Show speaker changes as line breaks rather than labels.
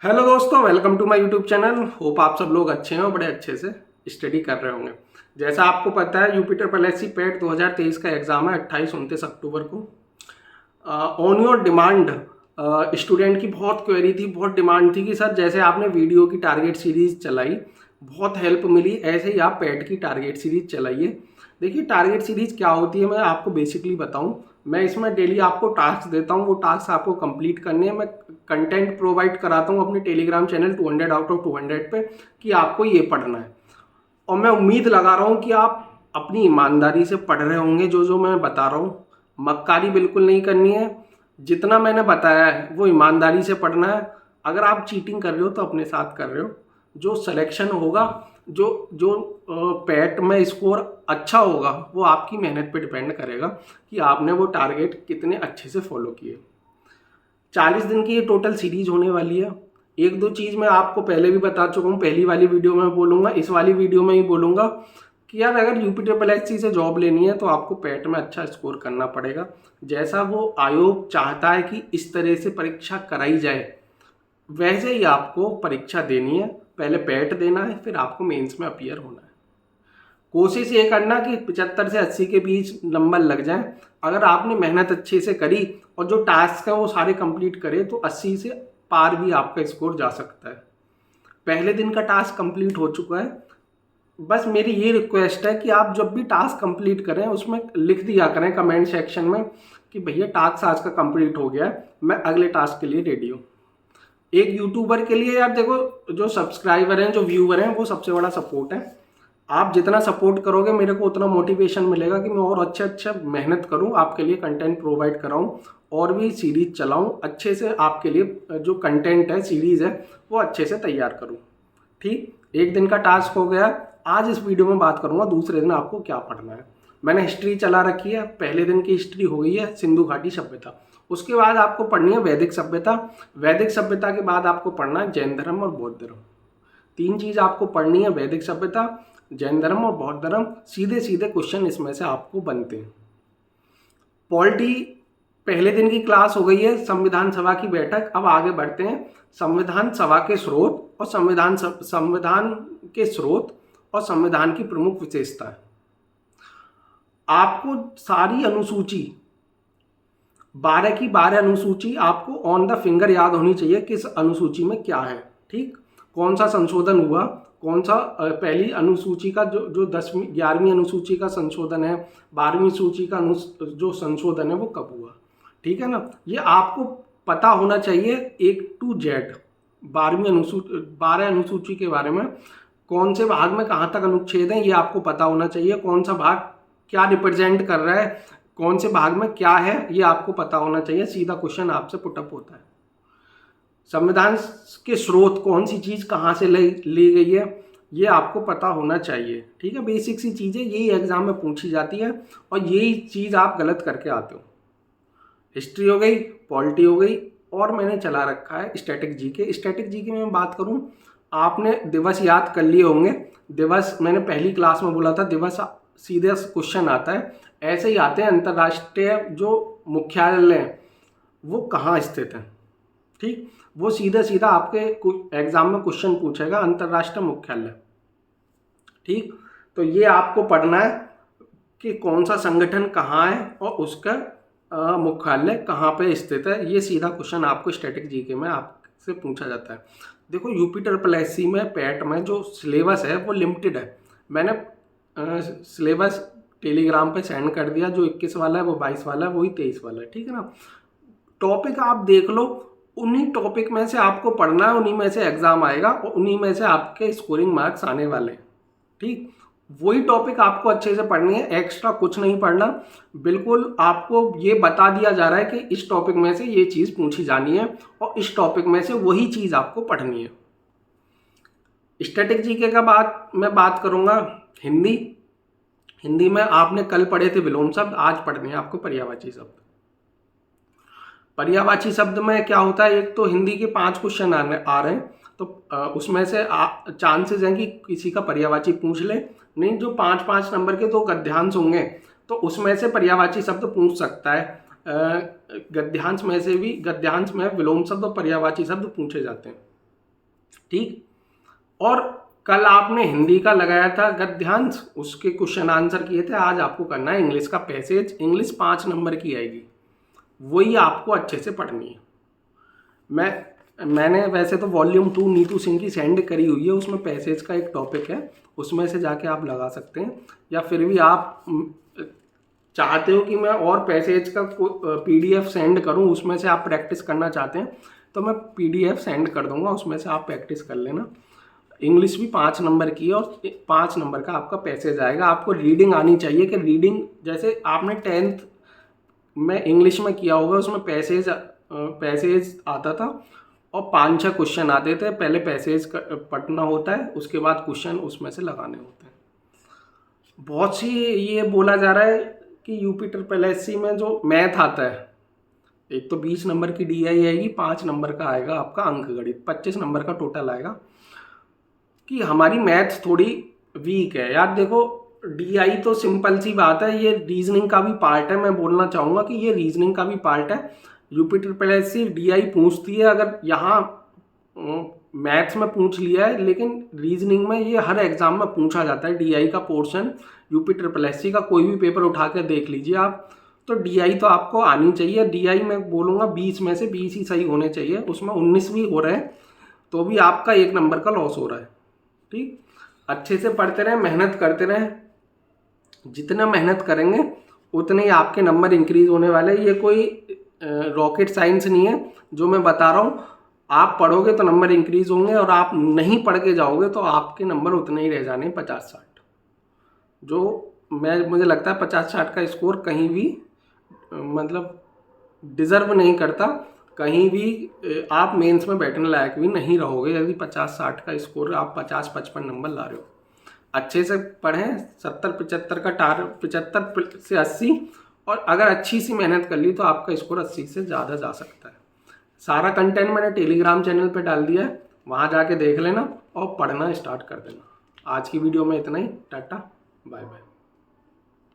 Hello दोस्तों, welcome to my YouTube channel. Hope आप सब लोग अच्छे हैं और बड़े अच्छे से स्टडी कर रहे होंगे। जैसा आपको पता है, यूपी ट्रिपल एस सी पेट 2023 का एग्ज़ाम है 28-29 अक्टूबर को। ऑन योर डिमांड स्टूडेंट की बहुत क्वेरी थी, बहुत डिमांड थी कि सर जैसे आपने वीडियो की टारगेट सीरीज़ चलाई, बहुत हेल्प मिली, ऐसे ही आप पैट की टारगेट सीरीज़ चलाइए। देखिए, टारगेट सीरीज़ क्या होती है मैं आपको बेसिकली बताऊं। मैं इसमें डेली आपको टास्क देता हूं, वो टास्क आपको कंप्लीट करने हैं। मैं कंटेंट प्रोवाइड कराता हूं अपने टेलीग्राम चैनल 200 आउट ऑफ 200 पे कि आपको ये पढ़ना है। और मैं उम्मीद लगा रहा हूँ कि आप अपनी ईमानदारी से पढ़ रहे होंगे। जो जो मैं बता रहा हूँ, मक्कारी बिल्कुल नहीं करनी है। जितना मैंने बताया है वो ईमानदारी से पढ़ना है। अगर आप चीटिंग कर रहे हो तो अपने साथ कर रहे हो। जो सिलेक्शन होगा, जो जो पैट में स्कोर अच्छा होगा, वो आपकी मेहनत पे डिपेंड करेगा कि आपने वो टारगेट कितने अच्छे से फॉलो किए। 40 दिन की ये टोटल सीरीज होने वाली है। एक दो चीज़ मैं आपको पहले भी बता चुका हूँ, पहली वाली वीडियो में बोलूँगा, इस वाली वीडियो में ही बोलूँगा कि यार अगर यूपी ट्रिपल एस सी से जॉब लेनी है तो आपको पैट में अच्छा स्कोर करना पड़ेगा। जैसा वो आयोग चाहता है कि इस तरह से परीक्षा कराई जाए, वैसे ही आपको परीक्षा देनी है। पहले पैट देना है, फिर आपको मेंस में अपीयर होना है। कोशिश ये करना कि 75 से 80 के बीच नंबर लग जाएं। अगर आपने मेहनत अच्छे से करी और जो टास्क है वो सारे कंप्लीट करे तो 80 से पार भी आपका स्कोर जा सकता है। पहले दिन का टास्क कंप्लीट हो चुका है। बस मेरी ये रिक्वेस्ट है कि आप जब भी टास्क कंप्लीट करें उसमें लिख दिया करें कमेंट सेक्शन में कि भैया टास्क आज का कंप्लीट हो गया है, मैं अगले टास्क के लिए रेडी हूँ। एक यूट्यूबर के लिए यार देखो, जो सब्सक्राइबर हैं, जो व्यूअर हैं, वो सबसे बड़ा सपोर्ट है। आप जितना सपोर्ट करोगे मेरे को उतना मोटिवेशन मिलेगा कि मैं और अच्छे अच्छे मेहनत करूं, आपके लिए कंटेंट प्रोवाइड कराऊं और भी सीरीज चलाऊं अच्छे से। आपके लिए जो कंटेंट है, सीरीज है, वो अच्छे से तैयार करूं। ठीक, एक दिन का टास्क हो गया। आज इस वीडियो में बात करूंगा दूसरे दिन आपको क्या पढ़ना है। मैंने हिस्ट्री चला रखी है। पहले दिन की हिस्ट्री हो गई है सिंधु घाटी सभ्यता। उसके बाद आपको पढ़नी है वैदिक सभ्यता। वैदिक सभ्यता के बाद आपको पढ़ना है जैन धर्म और बौद्ध धर्म। तीन चीज आपको पढ़नी है, वैदिक सभ्यता, जैन धर्म और बौद्ध धर्म। सीधे सीधे क्वेश्चन इसमें से आपको बनते हैं। पॉलिटी पहले दिन की क्लास हो गई है, संविधान सभा की बैठक। अब आगे बढ़ते हैं। संविधान सभा के स्रोत और संविधान के स्रोत और संविधान की प्रमुख विशेषता है। आपको सारी अनुसूची, 12 की 12 अनुसूची आपको ऑन द फिंगर याद होनी चाहिए किस अनुसूची में क्या है। ठीक, कौन सा संशोधन हुआ, कौन सा पहली अनुसूची का जो 10वीं 11वीं अनुसूची का संशोधन है, 12वीं सूची का जो संशोधन है वो कब हुआ। ठीक है ना, ये आपको पता होना चाहिए A to Z। 12 अनुसूची के बारे में कौन से भाग में कहाँ तक अनुच्छेद है ये आपको पता होना चाहिए। कौन सा भाग क्या रिप्रेजेंट कर रहा है, कौन से भाग में क्या है, ये आपको पता होना चाहिए। सीधा क्वेश्चन आपसे पुटअप होता है। संविधान के स्रोत, कौन सी चीज कहाँ से ली गई है, ये आपको पता होना चाहिए। ठीक है, बेसिक सी चीजें यही एग्जाम में पूछी जाती है और यही चीज आप गलत करके आते हो। हिस्ट्री हो गई, पॉलिटी हो गई, और मैंने चला रखा है स्टैटिक जीके। स्टैटिक जीके में मैं बात करूं, आपने दिवस याद कर लिए होंगे। दिवस मैंने पहली क्लास में बोला था, दिवस सीधे क्वेश्चन आता है। ऐसे ही आते हैं अंतर्राष्ट्रीय जो मुख्यालय हैं वो कहाँ स्थित है। ठीक, वो सीधा सीधा आपके एग्जाम में क्वेश्चन पूछेगा, अंतर्राष्ट्रीय मुख्यालय। ठीक, तो ये आपको पढ़ना है कि कौन सा संगठन कहाँ है और उसका मुख्यालय कहाँ पे स्थित है। ये सीधा क्वेश्चन आपको स्टैटिक जीके में आपसे पूछा जाता है। देखो, यूपी ट्रिपल एस सी में पैट में जो सिलेबस है वो लिमिटेड है। मैंने सिलेबस टेलीग्राम पे सेंड कर दिया। जो 21 वाला है वो 22 वाला है, वही 23 वाला है। ठीक है ना, टॉपिक आप देख लो, उन्हीं टॉपिक में से आपको पढ़ना है, उन्हीं में से एग्जाम आएगा और उन्हीं में से आपके स्कोरिंग मार्क्स आने वाले हैं। ठीक, वही टॉपिक आपको अच्छे से पढ़नी है, एक्स्ट्रा कुछ नहीं पढ़ना। बिल्कुल आपको ये बता दिया जा रहा है कि इस टॉपिक में से ये चीज पूछी जानी है और इस टॉपिक में से वही चीज आपको पढ़नी है। स्टैटिक जीके का मैं बात करूंगा हिंदी। हिंदी में आपने कल पढ़े थे विलोम शब्द, आज पढ़ने हैं आपको पर्यायवाची शब्द। पर्यायवाची शब्द में क्या होता है, एक तो हिंदी के 5 क्वेश्चन आ रहे हैं, तो उसमें से चांसेस हैं कि किसी का पर्यायवाची पूछ ले। नहीं, जो 5-5 नंबर के 2 गद्यांश होंगे तो उसमें से पर्यायवाची शब्द पूछ सकता है। गद्यांश में से भी, गद्यांश में विलोम शब्द और पर्यायवाची शब्द पूछे जाते हैं। ठीक। और कल आपने हिंदी का लगाया था गद्यांश, उसके क्वेश्चन आंसर किए थे। आज आपको करना है इंग्लिश का पैसेज। इंग्लिश 5 नंबर की आएगी, वही आपको अच्छे से पढ़नी है। मैंने वैसे तो वॉल्यूम 2 नीतू सिंह की सेंड करी हुई है, उसमें पैसेज का एक टॉपिक है, उसमें से जाके आप लगा सकते हैं। या फिर भी आप चाहते हो कि मैं और पैसेज का PDF सेंड करूं, उसमें से आप प्रैक्टिस करना चाहते हैं तो मैं PDF सेंड कर दूंगा, उसमें से आप प्रैक्टिस कर लेना। इंग्लिश भी 5 नंबर की है और 5 नंबर का आपका पैसेज आएगा। आपको रीडिंग आनी चाहिए कि रीडिंग जैसे आपने 10th में इंग्लिश में किया होगा, उसमें पैसेज आता था और 5-6 क्वेश्चन आते थे। पहले पैसेज पढ़ना होता है, उसके बाद क्वेश्चन उसमें से लगाने होते हैं। बहुत सी ये बोला जा रहा है कि यूपी SSC में जो मैथ आता है, एक तो 20 नंबर की DI आएगी, 5 नंबर का आएगा आपका अंक गणित, 25 नंबर का टोटल आएगा, कि हमारी मैथ थोड़ी वीक है। यार देखो, DI तो सिंपल सी बात है, ये रीजनिंग का भी पार्ट है। मैं बोलना चाहूँगा कि ये रीजनिंग का भी पार्ट है। यूपी SSC DI पूछती है, अगर यहाँ मैथ्स में पूछ लिया है, लेकिन रीजनिंग में ये हर एग्जाम में पूछा जाता है DI का पोर्शन। यूपी SSC का कोई भी पेपर उठा कर देख लीजिए आप, तो DI तो आपको आनी चाहिए। DI मैं बोलूँगा 20 में से 20 ही सही होने चाहिए, उसमें 19 भी हो रहे हैं तो भी आपका 1 नंबर का लॉस हो रहा है। ठीक, अच्छे से पढ़ते रहें, मेहनत करते रहें। जितना मेहनत करेंगे उतने ही आपके नंबर इंक्रीज होने वाले। ये कोई रॉकेट साइंस नहीं है जो मैं बता रहा हूँ। आप पढ़ोगे तो नंबर इंक्रीज होंगे, और आप नहीं पढ़ के जाओगे तो आपके नंबर उतने ही रह जाने 50-60। जो मुझे लगता है 50-60 का स्कोर कहीं भी मतलब डिज़र्व नहीं करता। कहीं भी आप मेंस में बैठने लायक भी नहीं रहोगे यदि 50-60 का स्कोर आप 50-55 नंबर ला रहे हो। अच्छे से पढ़ें, 70-75 का टारगेट, 75 से 80, और अगर अच्छी सी मेहनत कर ली तो आपका स्कोर 80 से ज़्यादा जा सकता है। सारा कंटेंट मैंने टेलीग्राम चैनल पे डाल दिया है, वहाँ जाके देख लेना और पढ़ना स्टार्ट कर देना। आज की वीडियो में इतना ही। Tata, bye bye.